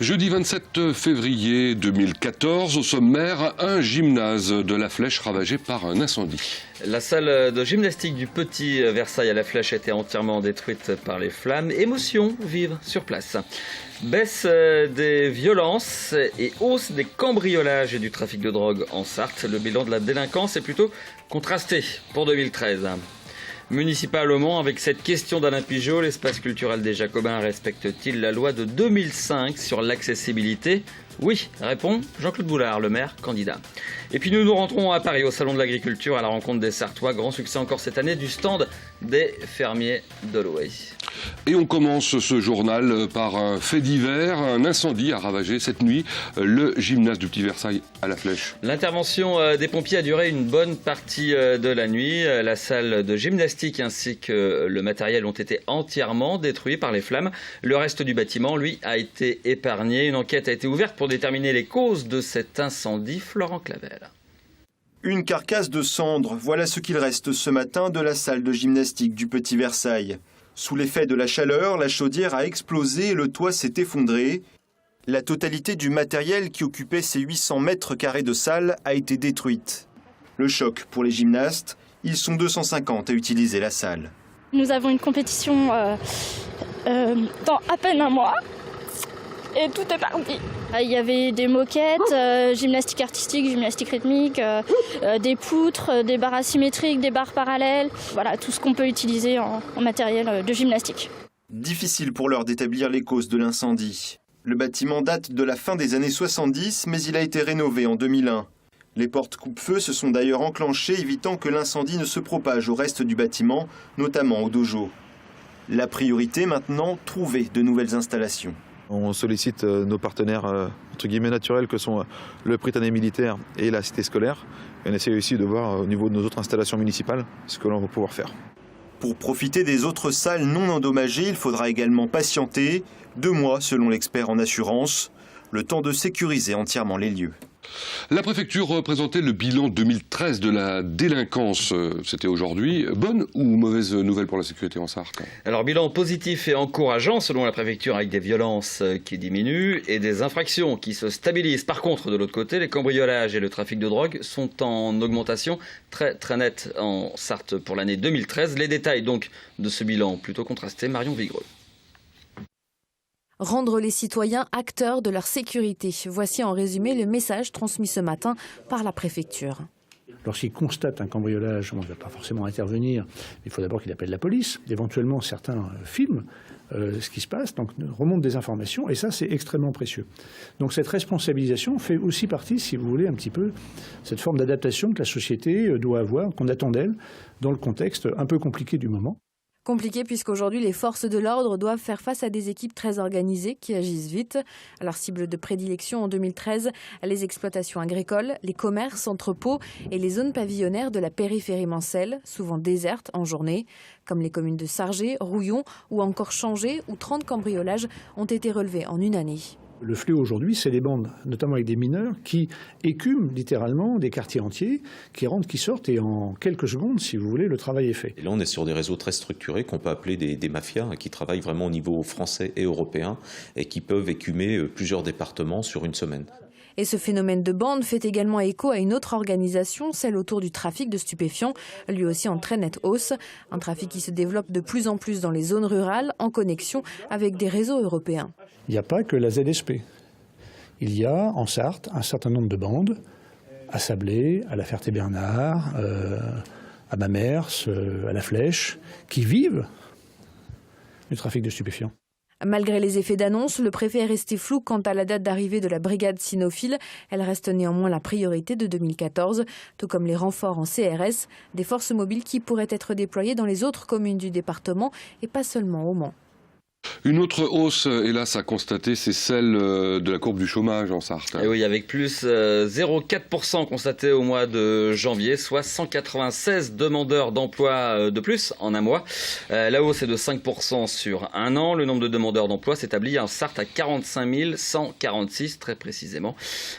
Jeudi 27 février 2014, au sommaire, un gymnase de La Flèche ravagé par un incendie. La salle de gymnastique du Petit Versailles à La Flèche a été entièrement détruite par les flammes. Émotions vives sur place. Baisse des violences et hausse des cambriolages et du trafic de drogue en Sarthe. Le bilan de la délinquance est plutôt contrasté pour 2013. Municipalement, avec cette question d'Alain Pigeot, l'espace culturel des Jacobins respecte-t-il la loi de 2005 sur l'accessibilité ? Oui, répond Jean-Claude Boulard, le maire candidat. Et puis nous nous rentrons à Paris, au Salon de l'Agriculture, à la rencontre des Sartois. Grand succès encore cette année du stand des fermiers de l'Ouai. Et on commence ce journal par un fait divers. Un incendie a ravagé cette nuit le gymnase du Petit Versailles à La Flèche. L'intervention des pompiers a duré une bonne partie de la nuit. La salle de gymnastique ainsi que le matériel ont été entièrement détruits par les flammes. Le reste du bâtiment, lui, a été épargné. Une enquête a été ouverte pour déterminer les causes de cet incendie. Florent Clavel. Une carcasse de cendres, voilà ce qu'il reste ce matin de la salle de gymnastique du Petit Versailles. Sous l'effet de la chaleur, la chaudière a explosé et le toit s'est effondré. La totalité du matériel qui occupait ces 800 mètres carrés de salle a été détruite. Le choc pour les gymnastes, ils sont 250 à utiliser la salle. Nous avons une compétition dans à peine un mois et tout est parti. Il y avait des moquettes, gymnastique artistique, gymnastique rythmique, des poutres, des barres asymétriques, des barres parallèles. Voilà, tout ce qu'on peut utiliser en matériel de gymnastique. Difficile pour l'heure d'établir les causes de l'incendie. Le bâtiment date de la fin des années 70, mais il a été rénové en 2001. Les portes coupe-feu se sont d'ailleurs enclenchées, évitant que l'incendie ne se propage au reste du bâtiment, notamment au dojo. La priorité maintenant, trouver de nouvelles installations. On sollicite nos partenaires entre guillemets naturels que sont le Prytanée militaire et la cité scolaire. Et on essaie aussi de voir au niveau de nos autres installations municipales ce que l'on va pouvoir faire. Pour profiter des autres salles non endommagées, il faudra également patienter 2 mois selon l'expert en assurance, le temps de sécuriser entièrement les lieux. La préfecture présentait le bilan 2013 de la délinquance. C'était aujourd'hui. Bonne ou mauvaise nouvelle pour la sécurité en Sarthe ? Alors, bilan positif et encourageant selon la préfecture, avec des violences qui diminuent et des infractions qui se stabilisent. Par contre, de l'autre côté, les cambriolages et le trafic de drogue sont en augmentation très nette en Sarthe pour l'année 2013. Les détails donc de ce bilan plutôt contrasté, Marion Vigreux. Rendre les citoyens acteurs de leur sécurité. Voici en résumé le message transmis ce matin par la préfecture. Lorsqu'il constate un cambriolage, on ne va pas forcément intervenir. Il faut d'abord qu'il appelle la police. Éventuellement, certains filment ce qui se passe, donc remontent des informations, et ça, c'est extrêmement précieux. Donc cette responsabilisation fait aussi partie, si vous voulez, un petit peu cette forme d'adaptation que la société doit avoir, qu'on attend d'elle, dans le contexte un peu compliqué du moment. Compliqué puisqu'aujourd'hui, les forces de l'ordre doivent faire face à des équipes très organisées qui agissent vite. Alors, cible de prédilection en 2013, les exploitations agricoles, les commerces, entrepôts et les zones pavillonnaires de la périphérie mancelle, souvent désertes en journée, comme les communes de Sargé, Rouillon ou encore Changé, où 30 cambriolages ont été relevés en une année. Le fléau aujourd'hui, c'est les bandes, notamment avec des mineurs, qui écument littéralement des quartiers entiers, qui rentrent, qui sortent, et en quelques secondes, si vous voulez, le travail est fait. Et là, on est sur des réseaux très structurés qu'on peut appeler des mafias, qui travaillent vraiment au niveau français et européen, et qui peuvent écumer plusieurs départements sur une semaine. Et ce phénomène de bande fait également écho à une autre organisation, celle autour du trafic de stupéfiants, lui aussi en très nette hausse. Un trafic qui se développe de plus en plus dans les zones rurales, en connexion avec des réseaux européens. Il n'y a pas que la ZSP. Il y a en Sarthe un certain nombre de bandes, à Sablé, à la Ferté-Bernard, à Mamers, à la Flèche, qui vivent du trafic de stupéfiants. Malgré les effets d'annonce, le préfet est resté flou quant à la date d'arrivée de la brigade cynophile. Elle reste néanmoins la priorité de 2014, tout comme les renforts en CRS, des forces mobiles qui pourraient être déployées dans les autres communes du département et pas seulement au Mans. Une autre hausse, hélas, à constater, c'est celle de la courbe du chômage en Sarthe. Et oui, avec plus 0,4% constaté au mois de janvier, soit 196 demandeurs d'emploi de plus en un mois. La hausse est de 5% sur un an. Le nombre de demandeurs d'emploi s'établit en Sarthe à 45 146 très précisément.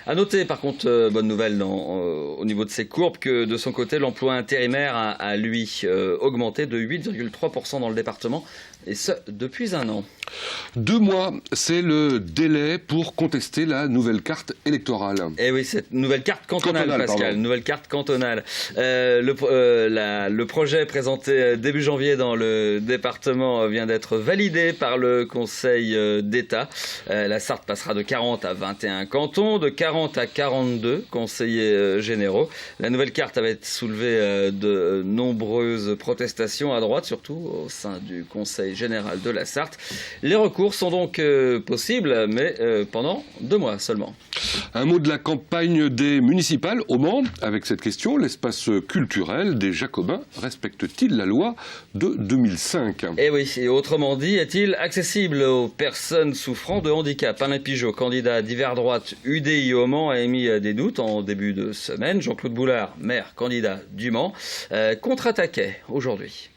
À noter par contre, bonne nouvelle au niveau de ces courbes, que de son côté, l'emploi intérimaire a lui augmenté de 8,3% dans le département et ce, depuis 1 an. 2 mois, c'est le délai pour contester la nouvelle carte électorale. Eh oui, cette nouvelle carte cantonale, Pascal, pardon. nouvelle carte cantonale. Le projet présenté début janvier dans le département vient d'être validé par le Conseil d'État. La Sarthe passera de 40 à 21 cantons, de 40 à 42 conseillers généraux. La nouvelle carte avait soulevé de nombreuses protestations à droite, surtout au sein du Conseil général de la Sarthe. Les recours sont donc possibles, mais pendant 2 mois seulement. Un mot de la campagne des municipales au Mans, avec cette question, l'espace culturel des Jacobins respecte-t-il la loi de 2005 ? Eh oui, et autrement dit, est-il accessible aux personnes souffrant de handicap ? Alain Pigeot, candidat divers droite UDI au Mans, a émis des doutes en début de semaine. Jean-Claude Boulard, maire candidat du Mans, contre-attaquait aujourd'hui.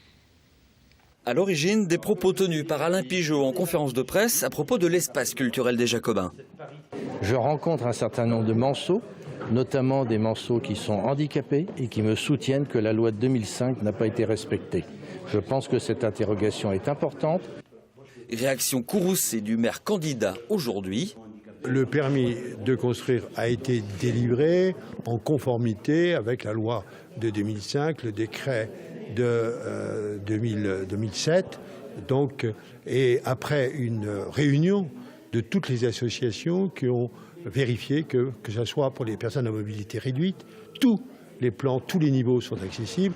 À l'origine, des propos tenus par Alain Pigeot en conférence de presse à propos de l'espace culturel des Jacobins. Je rencontre un certain nombre de manceaux, notamment des manceaux qui sont handicapés et qui me soutiennent que la loi de 2005 n'a pas été respectée. Je pense que cette interrogation est importante. Réaction courroucée du maire candidat aujourd'hui. Le permis de construire a été délivré en conformité avec la loi de 2005, le décret de 2007, donc, et après une réunion de toutes les associations qui ont vérifié que ce soit pour les personnes à mobilité réduite, tous les plans, tous les niveaux sont accessibles.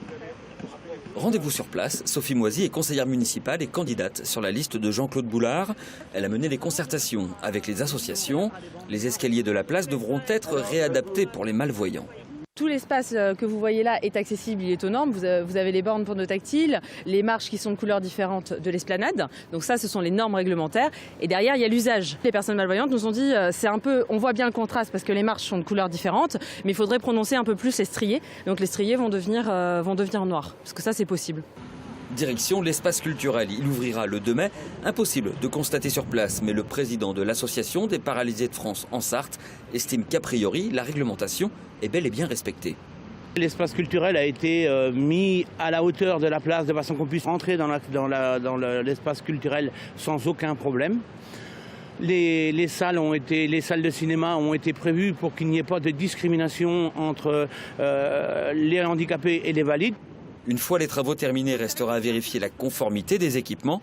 Rendez-vous sur place, Sophie Moisy est conseillère municipale et candidate sur la liste de Jean-Claude Boulard. Elle a mené les concertations avec les associations. Les escaliers de la place devront être réadaptés pour les malvoyants. Tout l'espace que vous voyez là est accessible, il est aux normes. Vous avez les bornes pour nos tactiles, les marches qui sont de couleurs différentes de l'esplanade. Donc ça, ce sont les normes réglementaires. Et derrière, il y a l'usage. Les personnes malvoyantes nous ont dit, c'est un peu, on voit bien le contraste parce que les marches sont de couleurs différentes, mais il faudrait prononcer un peu plus les striés. Donc les striés vont devenir noirs, parce que ça, c'est possible. Direction l'espace culturel. Il ouvrira le 2 mai. Impossible de constater sur place, mais le président de l'association des paralysés de France en Sarthe estime qu'a priori, la réglementation est bel et bien respectée. L'espace culturel a été mis à la hauteur de la place de façon qu'on puisse rentrer dans l'espace culturel sans aucun problème. Les salles de cinéma ont été prévues pour qu'il n'y ait pas de discrimination entre les handicapés et les valides. Une fois les travaux terminés, restera à vérifier la conformité des équipements.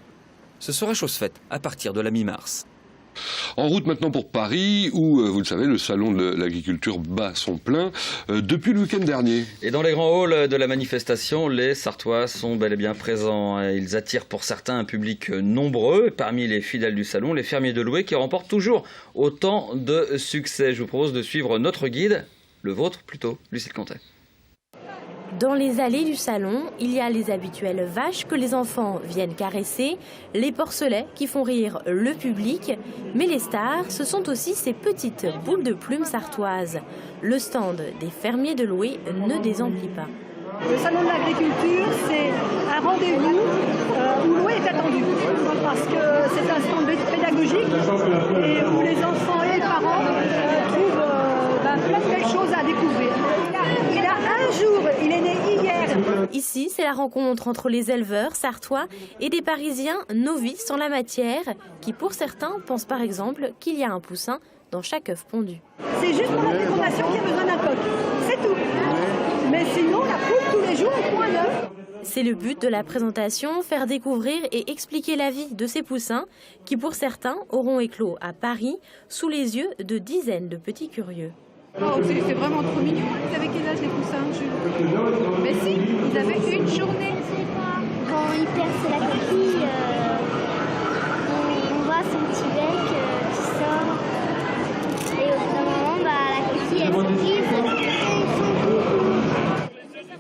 Ce sera chose faite à partir de la mi-mars. En route maintenant pour Paris, où, vous le savez, le salon de l'agriculture bat son plein depuis le week-end dernier. Et dans les grands halls de la manifestation, les Sartois sont bel et bien présents. Ils attirent pour certains un public nombreux. Parmi les fidèles du salon, les fermiers de Loué qui remportent toujours autant de succès. Je vous propose de suivre notre guide, le vôtre plutôt, Lucille Contet. Dans les allées du salon, il y a les habituelles vaches que les enfants viennent caresser, les porcelets qui font rire le public, mais les stars, ce sont aussi ces petites boules de plumes sartoises. Le stand des fermiers de Loué ne désemplit pas. Le salon de l'agriculture, c'est un rendez-vous où Loué est attendu, parce que c'est un stand pédagogique et où les enfants et les parents trouvent plein de belles choses à découvrir. Il a un jour, il est né hier. Ici, c'est la rencontre entre les éleveurs sartois et des Parisiens novices en la matière, qui pour certains pensent par exemple qu'il y a un poussin dans chaque œuf pondu. C'est juste pour la fécondation qu'il y a besoin d'un coq, c'est tout. Mais sinon, la poule tous les jours, on prend un œuf. C'est le but de la présentation, faire découvrir et expliquer la vie de ces poussins qui pour certains auront éclos à Paris sous les yeux de dizaines de petits curieux. Oh, c'est vraiment trop mignon. Vous avez quel âge les poussins, Jules? Mais si, ils avaient une journée. Je sais pas. Quand il perce la coquille, on voit son petit bec qui sort. Et au bout d'un moment, la coquille, elle se brise.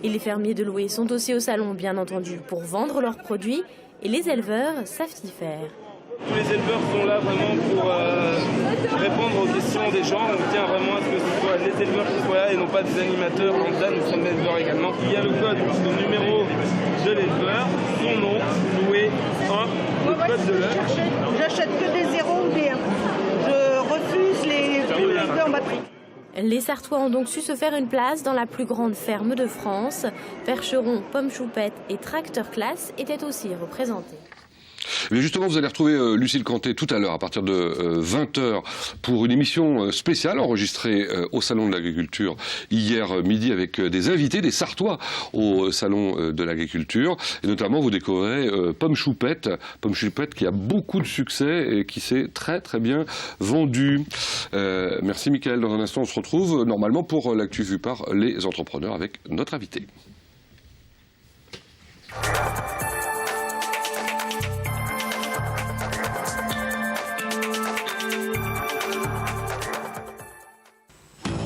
Et les fermiers de Loué sont aussi au salon, bien entendu, pour vendre leurs produits. Et les éleveurs savent y faire. Tous les éleveurs sont là vraiment pour répondre aux questions des gens. On tient vraiment à ce que ce soit les éleveurs qui soient là et non pas des animateurs. Lambda, nous sommes éleveurs également. Il y a le code, le numéro de l'éleveur, son nom, Loué 1, le code de l'heure. J'achète que des 0 ou des 1. Je refuse les publicités en batterie. Les Sartois ont donc su se faire une place dans la plus grande ferme de France. Percherons, pommes choupettes et tracteurs classe étaient aussi représentés. Mais justement, vous allez retrouver Lucille Canté tout à l'heure à partir de 20h pour une émission spéciale enregistrée au Salon de l'Agriculture hier midi avec des invités, des Sartois au Salon de l'Agriculture. Et notamment, vous découvrez Pomme Choupette qui a beaucoup de succès et qui s'est très très bien vendue. Merci Mickaël. Dans un instant, on se retrouve normalement pour l'actu vue par les entrepreneurs avec notre invité.